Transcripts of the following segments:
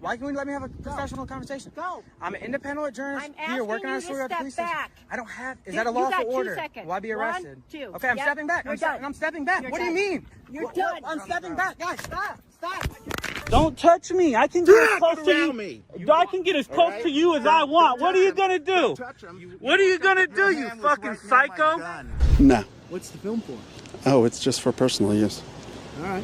Why can't we let me have a professional conversation? Go. I'm an independent journalist I'm here working on a asking story you at to the police step station. back. I don't have. Is You that a got lawful 2 order? seconds. Will I be arrested? 1, 2. Okay, I'm Yep. stepping back. You're done. I'm stepping back. You're What done. do you mean? You're done. I'm stepping back. Guys, stop. Stop. Don't touch me. I can get as close to you. Me. I can get as close to you as I want. What are you gonna do? What are you gonna do, you fucking psycho? No. What's the film for? Oh, it's just for personal use. All right.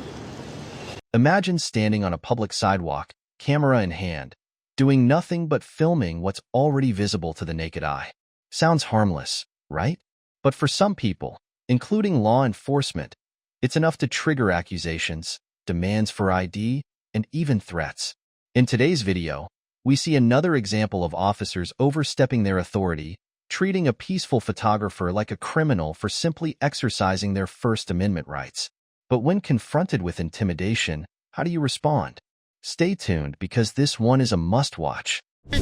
Imagine standing on a public sidewalk, camera in hand, doing nothing but filming what's already visible to the naked eye. Sounds harmless, right? But for some people, including law enforcement, it's enough to trigger accusations, demands for ID, and even threats. In today's video, we see another example of officers overstepping their authority, treating a peaceful photographer like a criminal for simply exercising their First Amendment rights. But when confronted with intimidation, how do you respond? Stay tuned because this one is a must-watch. I'll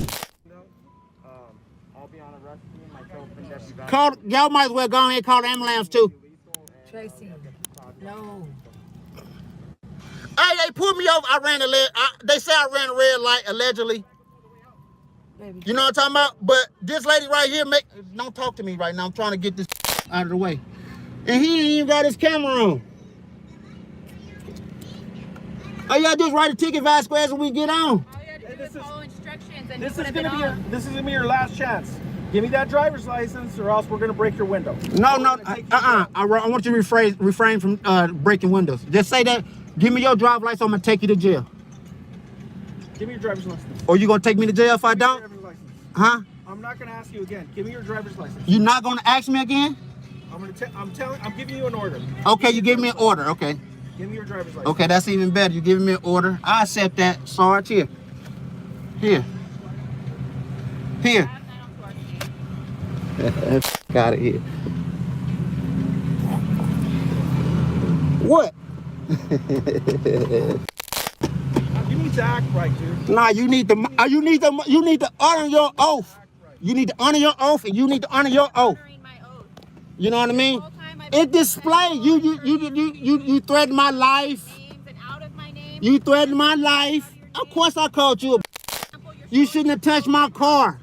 be on arrest team. Call. Y'all might as well go ahead and call the ambulance too. Tracy, no. Hey, they pulled me over. They say I ran a red light allegedly. Baby. You know what I'm talking about? But this lady right here, don't talk to me right now. I'm trying to get this out of the way. And he ain't even got his camera on. All you gotta do is write a ticket, Vasquez, when we get on. All you have to do is follow instructions and This is gonna be your last chance. Give me that driver's license, or else we're gonna break your window. No. I want you to refrain from breaking windows. Just say that. Give me your driver's license. I'm gonna take you to jail. Give me your driver's license. Or you gonna take me to jail if I don't? Huh? I'm not gonna ask you again. Give me your driver's license. You not gonna ask me again? I'm giving you an order. Okay, you give me an order. Okay. Give me your driver's license. Okay, that's even better. You giving me an order. I accept that. Sarge, here. Here. Here. Got it here. What? You need to act right, dude. Nah, you need to honor your oath. You need to honor your oath, and you need to honor your oath. You know what I mean? It display you threatened my life. You threatened my life. Of course I called you a. You shouldn't have touched my car.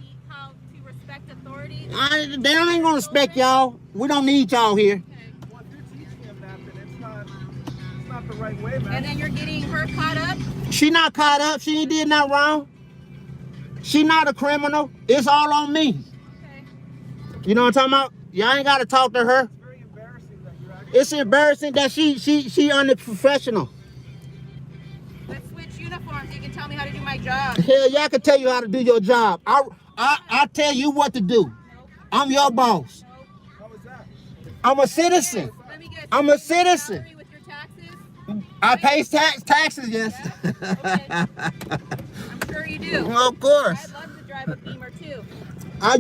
They ain't gonna respect y'all. We don't need y'all here. Well, if you're teaching them that, then it's not the right way, man. And then you're getting her caught up? She not caught up. She ain't did nothing wrong. She not a criminal. It's all on me. Okay. You know what I'm talking about? Y'all ain't gotta talk to her. It's very embarrassing that you're actually... It's embarrassing that she unprofessional. Let's switch uniforms. You can tell me how to do my job. Hell, y'all can tell you how to do your job. I tell you what to do. I'm your boss. How was that? I'm a citizen. Let me guess. I'm a citizen. With your taxes? I pay taxes, yes. Yeah? Okay. I'm sure you do. Well, of course. I'd love to drive a Beamer too.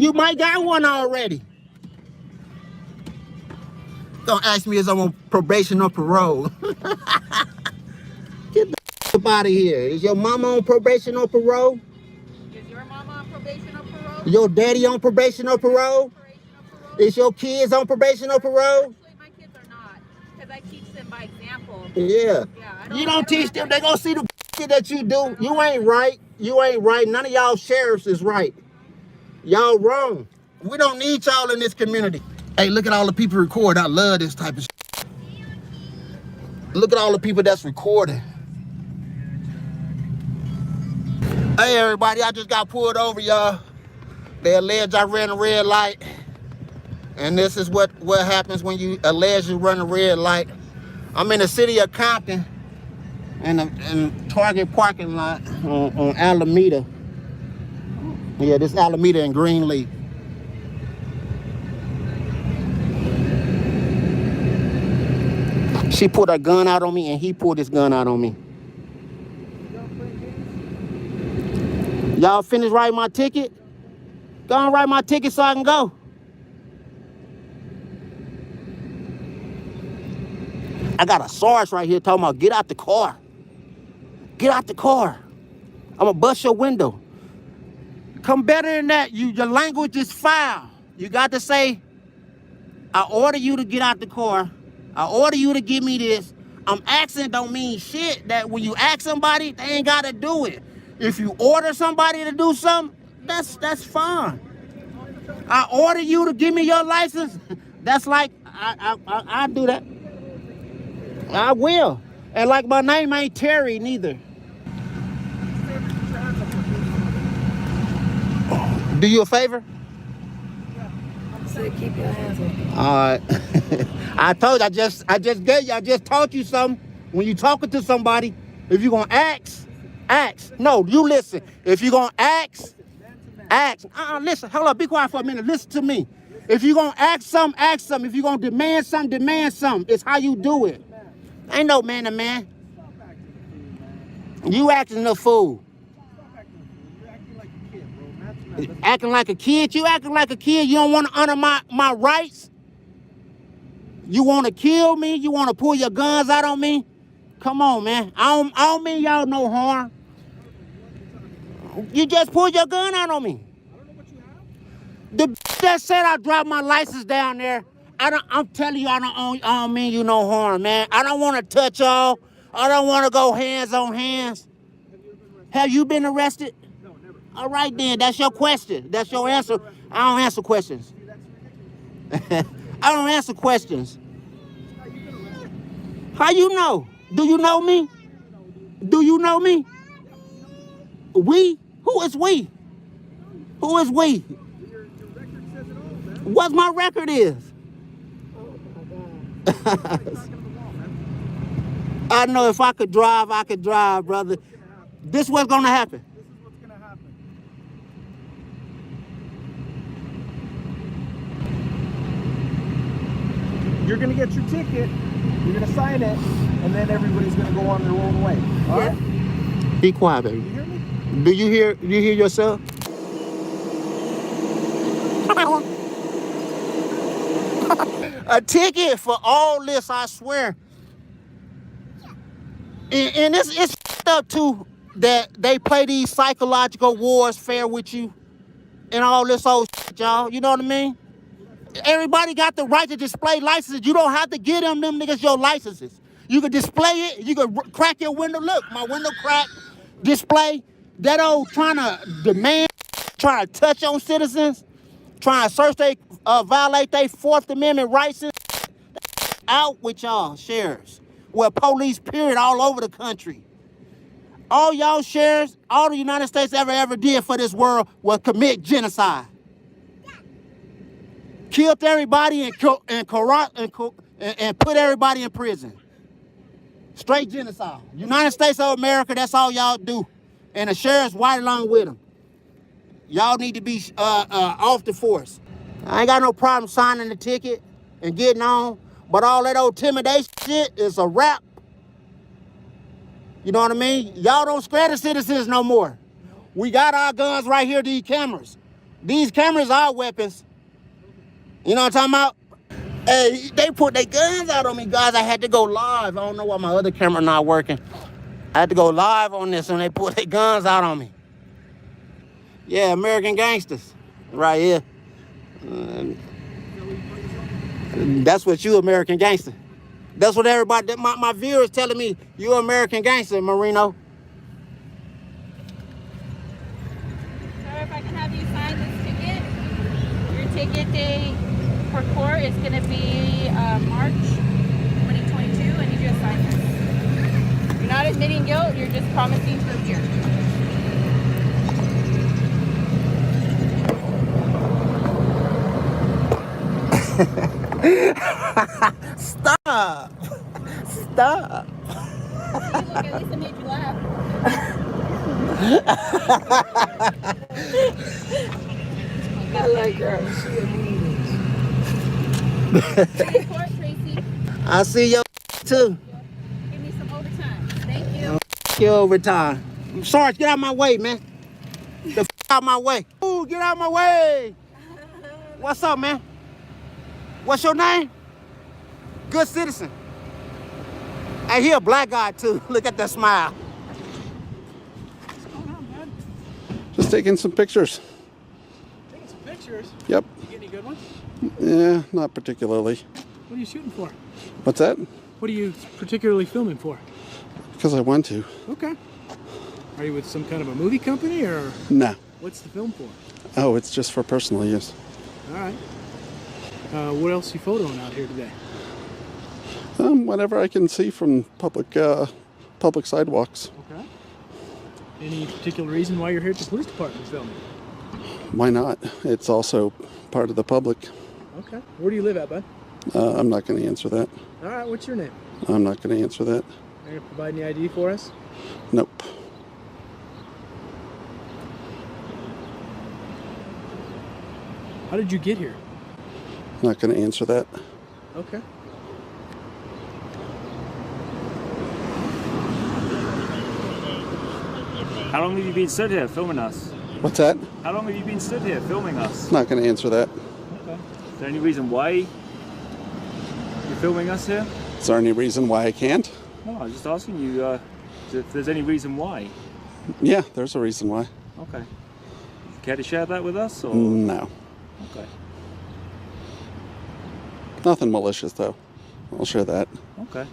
You might got one already. Don't ask me if I'm on probation or parole. Get the up out of here. Is your mama on probation or parole? Is your mama on probation or parole? Your daddy on probation or parole? Is your kids on probation or parole? Actually, my kids are not, because I teach them by example. Yeah. You don't teach them. They gonna see the shit that you do. You ain't right. You ain't right. None of y'all sheriffs is right. Y'all wrong. We don't need y'all in this community. Hey, look at all the people recording. I love this type of shit. Look at all the people that's recording. Hey, everybody, I just got pulled over, y'all. They allege I ran a red light. And this is what happens when you allege you run a red light. I'm in the city of Compton in Target parking lot on Alameda. Yeah, this Alameda and Greenleaf. She pulled her gun out on me and he pulled his gun out on me. Y'all finished writing my ticket? Go and write my ticket so I can go. I got a sarge right here talking about get out the car. Get out the car. I'm gonna bust your window. Come better than that. Your language is foul. You got to say, I order you to get out the car. I order you to give me this. I'm asking don't mean shit that when you ask somebody, they ain't gotta do it. If you order somebody to do something, that's fine. I order you to give me your license. That's like I do that. I will. And like my name ain't Terry neither. Do you a favor? Say keep your hands up. All right. I told you, I just taught you something. When you talking to somebody, if you gonna ask. No, you listen. If you gonna ask. Listen, hold up, be quiet for a minute. Listen to me. If you gonna ask something, ask something. If you gonna demand something, demand something. It's how you do it. Ain't no man to man. You acting a fool. Acting like a kid? You acting like a kid? You don't want to honor my rights? You want to kill me? You want to pull your guns out on me? Come on, man. I don't mean y'all no harm. You just pulled your gun out on me. The that said I dropped my license down there. I'm telling you, I don't mean you no harm, man. I don't want to touch y'all. I don't want to go hands on hands. Have you been arrested? No, never. All right, then. That's your question. That's your answer. I don't answer questions. I don't answer questions. How you know? Do you know me? Do you know me? We? Who is we? Who is we? What my record is? I know if I could drive, brother. This is what's gonna happen. You're gonna get your ticket, you're gonna sign it, and then everybody's gonna go on their own way. All right? Be quiet, baby. You hear me? Do you hear yourself? A ticket for all this, I swear. And it's up too that they play these psychological wars fair with you and all this old shit, y'all. You know what I mean? Everybody got the right to display licenses. You don't have to give them niggas your licenses. You can display it. You can crack your window. Look, my window cracked. Display. That old trying to demand, trying to touch on citizens, trying to search they violate their Fourth Amendment rights. Out with y'all sheriffs. Well, police period all over the country. All y'all sheriffs, all the United States ever did for this world was commit genocide. Killed everybody and put everybody in prison. Straight genocide. United States of America, that's all y'all do. And the sheriff's right along with them. Y'all need to be off the force. I ain't got no problem signing the ticket and getting on, but all that old intimidation shit is a wrap. You know what I mean? Y'all don't scare the citizens no more. We got our guns right here, these cameras. These cameras are weapons. You know what I'm talking about? Hey, they put their guns out on me, guys. I had to go live. I don't know why my other camera not working. I had to go live on this and they put their guns out on me. Yeah, American gangsters. Right here. That's what you American gangster. That's what everybody, my viewers telling me, you American gangster, Marino. Sir, if I can have you sign this ticket. Your ticket date for court is going to be March 2022. I need you to sign this. You're not admitting guilt, you're just promising to appear. Stop. Stop. Look, at least I made you laugh. I like her. She Hey, court, Tracy. I see your too. Give me some overtime. Thank you. Your overtime. Sarge, get out my way, man. The out my way. Ooh, get out my way. What's up, man? What's your name? Good citizen. Hey, he a black guy too. Look at that smile. What's going on, man? Just taking some pictures. Taking some pictures? Yep. You get any good ones? Yeah, not particularly. What are you shooting for? What's that? What are you particularly filming for? Because I want to. Okay. Are you with some kind of a movie company, or No. what's the film for? Oh, it's just for personal use. All right. What else are you photoing out here today? Whatever I can see from public sidewalks. Okay. Any particular reason why you're here at the police department filming? Why not? It's also part of the public. Okay. Where do you live at, bud? I'm not going to answer that. All right. What's your name? I'm not going to answer that. Are you going to provide any ID for us? Nope. How did you get here? Not going to answer that. Okay. How long have you been stood here filming us? What's that? How long have you been stood here filming us? Not going to answer that. Okay. Is there any reason why you're filming us here? Is there any reason why I can't? No, I was just asking you if there's any reason why. Yeah, there's a reason why. Okay. Care to share that with us? Or? No. Okay. Nothing malicious, though. I'll share that. Okay.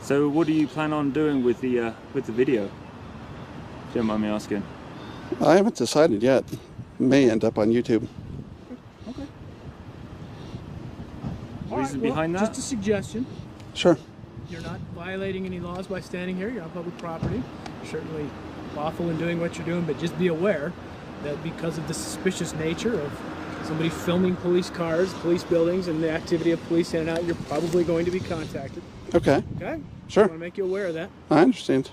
So what do you plan on doing with the video? If you don't mind me asking. I haven't decided yet. May end up on YouTube. Okay. All right, Reason well, behind that? just a suggestion. Sure. You're not violating any laws by standing here. You're on public property. You're certainly lawful in doing what you're doing, but just be aware that because of the suspicious nature of somebody filming police cars, police buildings, and the activity of police in and out, you're probably going to be contacted. Okay. Okay? Sure. I want to make you aware of that. I understand.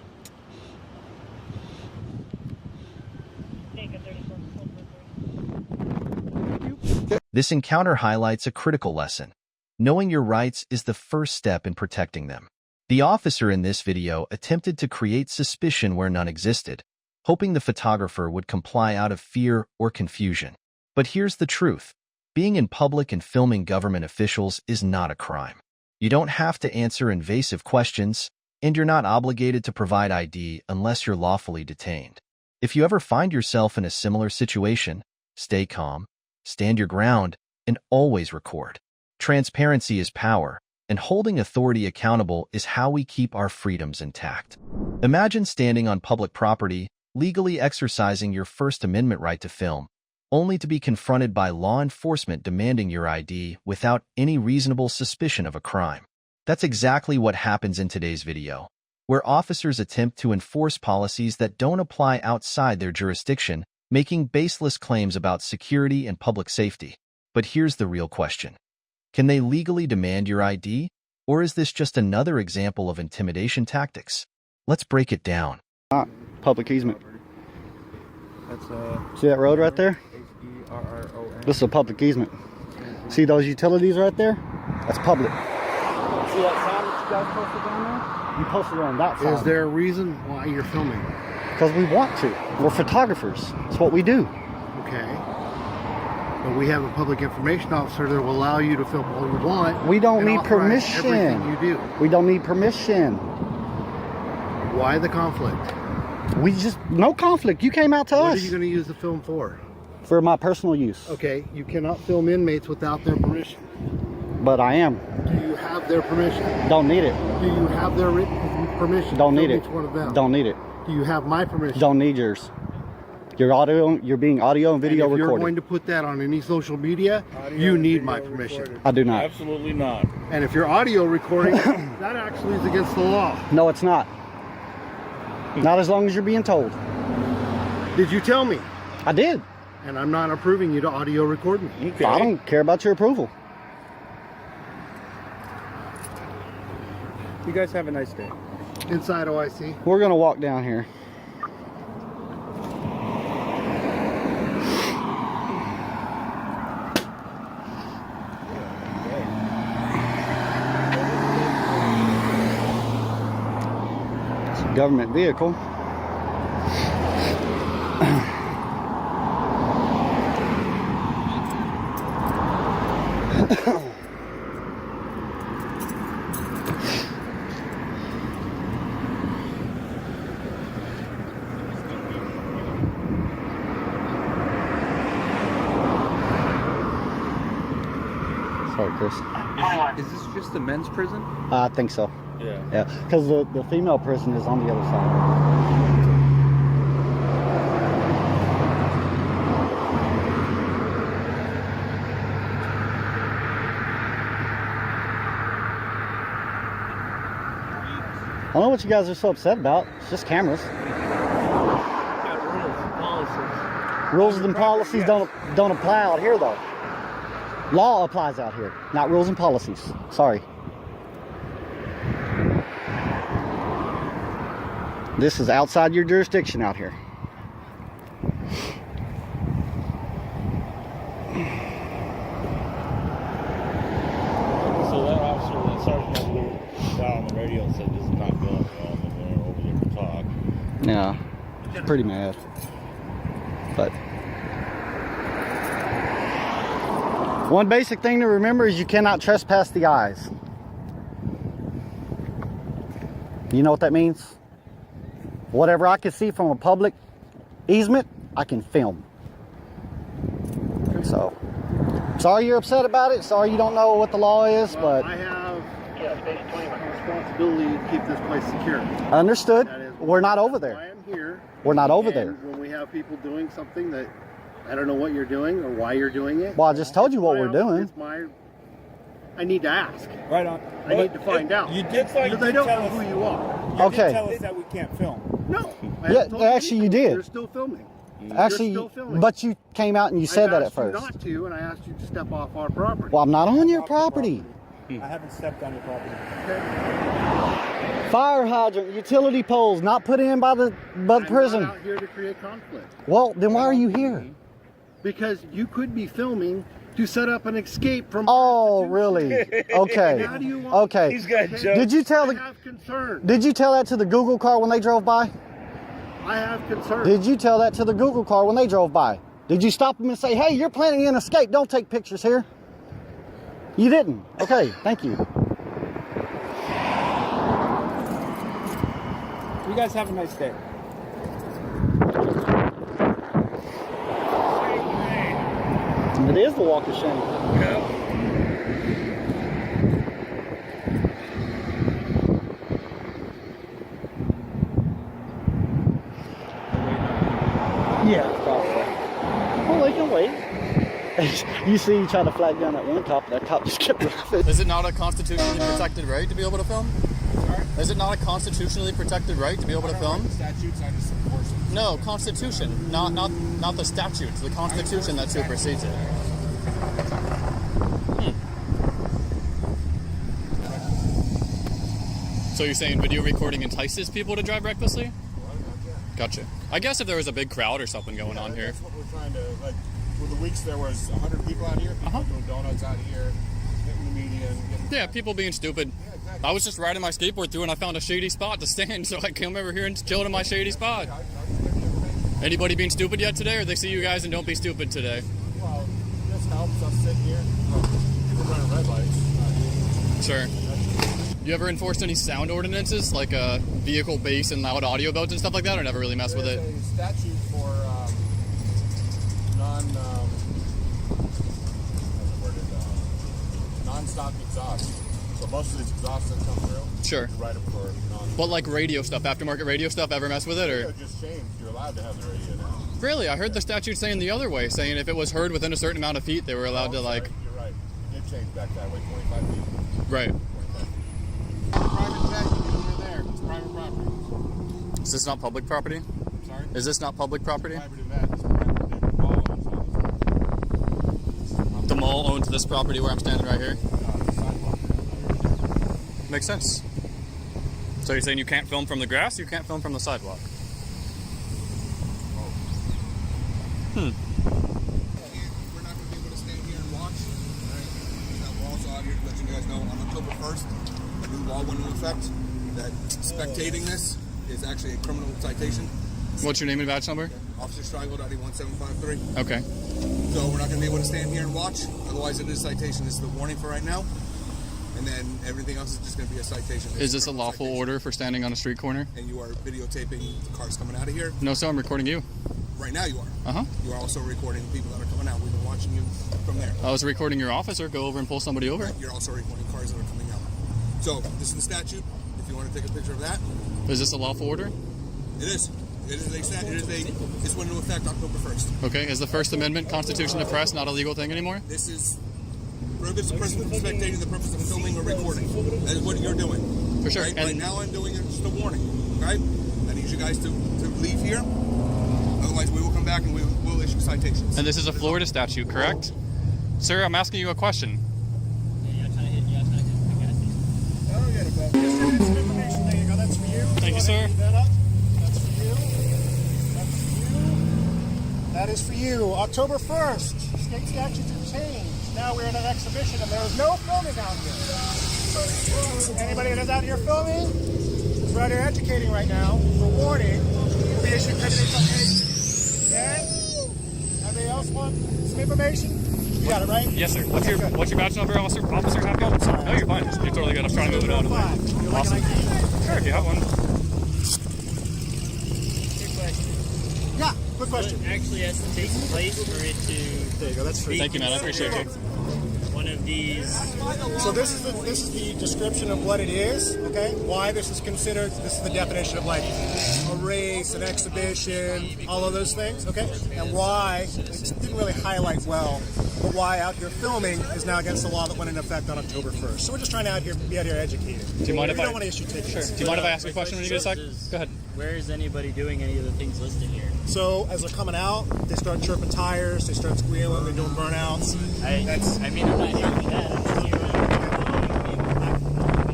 This encounter highlights a critical lesson. Knowing your rights is the first step in protecting them. The officer in this video attempted to create suspicion where none existed, hoping the photographer would comply out of fear or confusion. But here's the truth. Being in public and filming government officials is not a crime. You don't have to answer invasive questions, and you're not obligated to provide ID unless you're lawfully detained. If you ever find yourself in a similar situation, stay calm, stand your ground, and always record. Transparency is power, and holding authority accountable is how we keep our freedoms intact. Imagine standing on public property, legally exercising your First Amendment right to film, only to be confronted by law enforcement demanding your ID without any reasonable suspicion of a crime. That's exactly what happens in today's video, where officers attempt to enforce policies that don't apply outside their jurisdiction, making baseless claims about security and public safety. But here's the real question. Can they legally demand your ID, or is this just another example of intimidation tactics? Let's break it down. Public easement. That's See that road right there? H-E-R-R-O-N. This is a public easement. See those utilities right there? That's public. See that sign that you guys posted down there? You posted it on that side. Is there a reason why you're filming? Because we want to. We're photographers. It's what we do. Okay. But we have a public information officer that will allow you to film all you want. We don't and need authorize permission. Everything you do. We don't need permission. Why the conflict? We just, no conflict. You came out to What us. are you going to use the film for? For my personal use. Okay, you cannot film inmates without their permission. But I am. Do you have their permission? Don't need it. Do you have their written permission? Don't to need film it. Each one of them? Don't need it. Do you have my permission? Don't need yours. You're being audio and video and if recorded. you're going to put that on any social media, you need my permission. I do not. Absolutely not. And if you're audio recording, that actually is against the law. No, it's not. Not as long as you're being told. Did you tell me? I did. And I'm not approving you to audio record me. Okay. I don't care about your approval. You guys have a nice day. Inside OIC. We're going to walk down here. It's a government vehicle. Sorry, Chris. Is this just the men's prison? I think so. Yeah. Yeah, because the female prison is on the other side. I don't know what you guys are so upset about. It's just cameras. Rules and policies don't apply out here, though. Law applies out here, not rules and policies. Sorry. This is outside your jurisdiction out here. So that officer, that sergeant got on the radio and said this is not going well, and we went over there to talk. Yeah, pretty mad. But one basic thing to remember is you cannot trespass the eyes. You know what that means? Whatever I can see from a public easement, I can film. So, sorry you're upset about it. Sorry you don't know what the law is, but I have responsibility to keep this place secure. Understood. We're not over I there. am here. We're not over And there. when we have people doing something that I don't know what you're doing or why you're doing it. Well, I just told you what we're doing. I need to ask. Right on. I need to find out. You did like because I don't know who you are. You Okay. did tell us that we can't film. No. I Yeah, haven't told actually you anything. did. You're still filming. Actually, You're still filming. but you came out and you said that at I asked you first. not to, and I asked you to step off our property. Well, I'm not on your property. I haven't stepped on your property. Fire hydrant, utility poles, not put in by the prison. I'm not out here to create conflict. Well, then why are you here? Because you could be filming to set up an escape from. Oh, really? Okay. How do you want? Okay. He's got jokes. Did you tell I the have concern. Did you tell that to the Google car when they drove by? I have concern. Did you tell that to the Google car when they drove by? Did you stop them and say, "Hey, you're planning an escape. Don't take pictures here"? You didn't. Okay. Thank you. You guys have a nice day. It is the walk of shame. Yeah, probably. Well, they can wait. You see, you try to flag down that one cop, that cop just kept laughing. Is it not a constitutionally protected right to be able to film? Sorry? Is it not a constitutionally protected right to be able to film? Statutes, I just enforce them. No, Constitution, not the statutes. The Constitution that supersedes it. So you're saying video recording entices people to drive recklessly? Gotcha. I guess if there was a big crowd or something going on here. That's what we're trying to, like, for the weeks there was 100 people out here, people doing donuts out here, hitting the median. Yeah, people being stupid. Yeah, exactly. I was just riding my skateboard through and I found a shady spot to stand, so I came over here and chilled in my shady spot. Anybody being stupid yet today, or they see you guys and don't be stupid today? Well, this helps us sit here. We're running red lights. Sure. You ever enforced any sound ordinances, like vehicle bass and loud audio belts and stuff like that, or never really messed with it? There's a statute for non-stock exhaust. So most of these exhausts that come through, Sure. you write them for non. But like radio stuff, aftermarket radio stuff, ever mess with it, or? Radio just changed. You're allowed to have the radio now. Really? I heard the statute saying the other way, saying if it was heard within a certain amount of feet, they were allowed to like. You're right. It did change back that way, 25 feet. Right. Private jet, you can over there. It's private property. Is this not public property? Sorry? Is this not public property? Private event. It's private. Mall owns The mall owns this property where I'm standing right here. Makes sense. So you're saying you can't film from the grass, you can't film from the sidewalk? We're not going to be able to stand here and watch. Right? We're also out here to let you guys know on October 1st, a new law went into effect that spectating this is actually a criminal citation. What's your name and badge number? Officer Striegel.E1753. Okay. So we're not going to be able to stand here and watch. Otherwise, it is a citation. This is the warning for right now. And then everything else is just going to be a citation. Is this a lawful order for standing on a street corner? And you are videotaping the cars coming out of here. No, so I'm recording you. Right now you are. Uh-huh. You are also recording the people that are coming out. We've been watching you from there. I was recording your officer go over and pull somebody over. Right. You're also recording cars that are coming out. So this is the statute. If you want to take a picture of that. Is this a lawful order? It is. This went into effect October 1st. Okay. Is the First Amendment Constitution of Press not a legal thing anymore? This is prohibits the person from spectating the purpose of filming or recording. That is what you're doing. For sure. Right, right now I'm doing just a warning. Okay? I need you guys to leave here. Otherwise, we will come back and we will issue citations. And this is a Florida statute, correct? Sir, I'm asking you a question. That's for you. Thank you, sir. That's for you. That's for you. That is for you. October 1st. State statutes have changed. Now we're in an exhibition and there is no filming out here. Anybody that is out here filming is right here educating right now. For warning, you'll be issued criminal citations. Okay? Anybody else want some information? You got it, right? Yes, sir. What's your badge number, officer? Officer, happy? No, you're fine. You're totally good. I'm trying to move it out of the way. Awesome. Sure, if you have one. Yeah, quick question. What actually has to take place for it to... There you go, that's free. Thank you, man. I appreciate you. One of these... So this is the description of what it is, okay? Why this is considered, this is the definition of like a race, an exhibition, all of those things, okay? And why, it didn't really highlight well, but why out here filming is now against the law that went into effect on October 1st. So we're just trying to be out here educated. Do you mind if we I... don't want to issue tickets. Sure. Do you mind if I ask a question when you get a sec? Go ahead. Where is anybody doing any of the things listed here? So as they're coming out, they start chirping tires, they start squealing, they're doing burnouts. I mean, I'm not here for that. I'm just here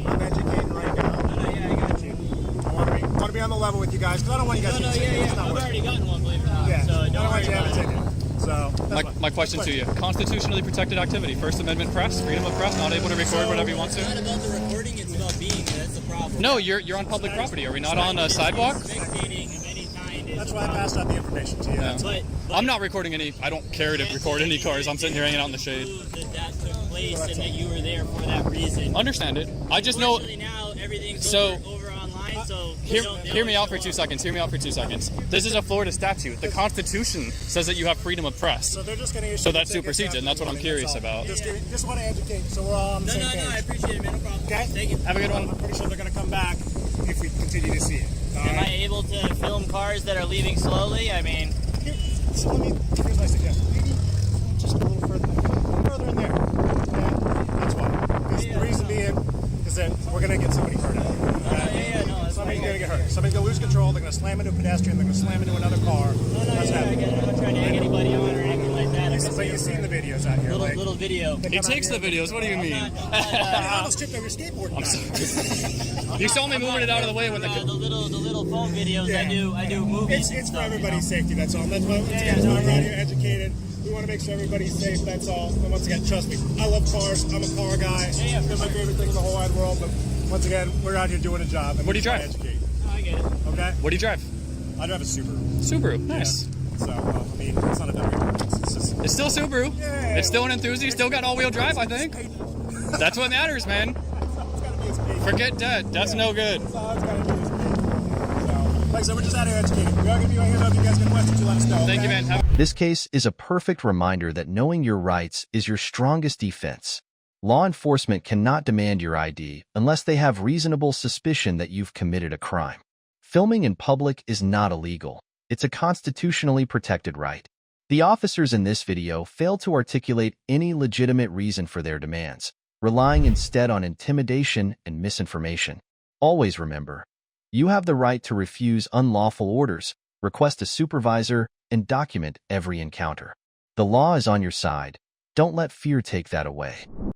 I'm educating right now. No, yeah, I got you. I want to be on the level with you guys, because I don't want you guys to get tickets. It's not I've worth already it. gotten one, believe it or not. Yeah, So I don't want you to have a about it. ticket. So My question to you. Constitutionally protected activity. First Amendment press, freedom of press, not able to record whatever you want to. It's not about the recording, it's about being there. That's the problem. No, you're on public property. Are we not on a sidewalk? Spectating of any kind is... that's why I passed out the information to you. Yeah. But I'm not recording any. I don't care to record any cars. I'm sitting here hanging out in the shade. that took place and that you were there for that reason. Understand it. I just know. Now everything's So over online, so... hear me out for 2 seconds. Hear me out for 2 seconds. This is a Florida statute. The Constitution says that you have freedom of press. So they're just going to issue So that tickets supersedes it, and that's what I'm curious about. Just want to educate, so we're all on the same page. No, I appreciate it, man. No problem. Okay? Thank you. Have a good one. I'm pretty sure they're going to come back if we continue to see it. Am I able to film cars that are leaving slowly? I mean... So here's my suggestion. Maybe just a little further in there. Okay? That's why. Because the reason being is that we're going to get somebody hurt out here. No, somebody's going to get hurt. Somebody's going to lose control. They're going to slam into a pedestrian. They're going to slam into another car. That's happening. I'm not trying to egg anybody on or anything like that. But you've seen the videos out here. Little video. He takes the videos. What do you mean? I almost tripped over your skateboard. I'm sorry. You saw me moving it out of the way when the little phone videos. Yeah. I do movies. It's for everybody's safety. That's all. That's why once again, we're out here educated. We want to make sure everybody's safe. That's all. And once again, trust me, I love cars. I'm a car guy. It's my favorite thing in the whole wide world. But once again, we're out here doing a job. And what do you drive? Educate. I get it. Okay. What do you drive? I drive a Subaru. Subaru. Nice. Yeah. So I mean, it's not a W. It's still Subaru. Yeah. It's still an enthusiast. Still got all-wheel drive, I think. That's what matters, man. Forget debt. That's no good. Like I said, we're just out here educating. We are going to be right here. If you guys got questions, you let us know. Thank you, man. This case is a perfect reminder that knowing your rights is your strongest defense. Law enforcement cannot demand your ID unless they have reasonable suspicion that you've committed a crime. Filming in public is not illegal. It's a constitutionally protected right. The officers in this video failed to articulate any legitimate reason for their demands, relying instead on intimidation and misinformation. Always remember, you have the right to refuse unlawful orders, request a supervisor, and document every encounter. The law is on your side. Don't let fear take that away.